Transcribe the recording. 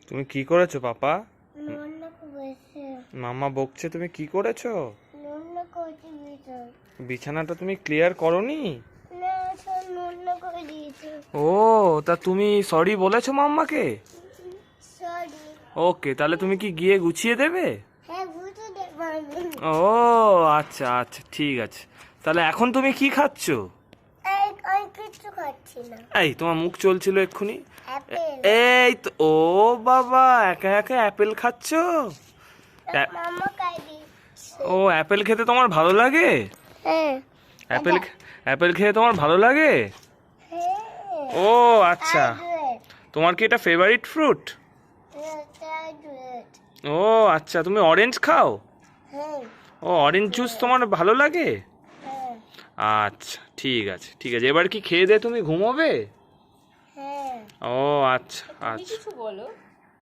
তুমি কি করেছো পাপা? নোনা করেছে। মাম্মা বকছে, তুমি কি করেছো? নোনা করেছে বিছানা। বিছানাটা তুমি ক্লিয়ার করোনি? না, সব নোনা করে দিয়েছে। ও, তা তুমি সরি বলেছো মাম্মাকে? সরি। ওকে, তাহলে তুমি কি গিয়ে গুছিয়ে দেবে? হ্যাঁ, বুঝতে দেবে। ও আচ্ছা আচ্ছা, ঠিক আছে। তাহলে এখন তুমি কি খাচ্ছো? আমি কিচ্ছু খাচ্ছি না। এই, তোমার মুখ চলছিল এক্ষুনি। অ্যাপেল। এই তো, ও বাবা, একা একা অ্যাপেল খাচ্ছো? মামা খাই দিচ্ছে। ও, অ্যাপেল খেতে তোমার ভালো লাগে? হ্যাঁ। অ্যাপেল অ্যাপেল খেতে তোমার ভালো লাগে? হ্যাঁ। ও আচ্ছা, তোমার কি এটা ফেভারিট ফ্রুট? ও আচ্ছা, তুমি অরেঞ্জ খাও? হ্যাঁ। ও, অরেঞ্জ জুস তোমার ভালো লাগে? হ্যাঁ। আচ্ছা, ঠিক আছে ঠিক আছে, এবার কি খেয়ে দিয়ে তুমি ঘুমোবে? হ্যাঁ। ও আচ্ছা তুমি আচ্ছা। কিছু বলো।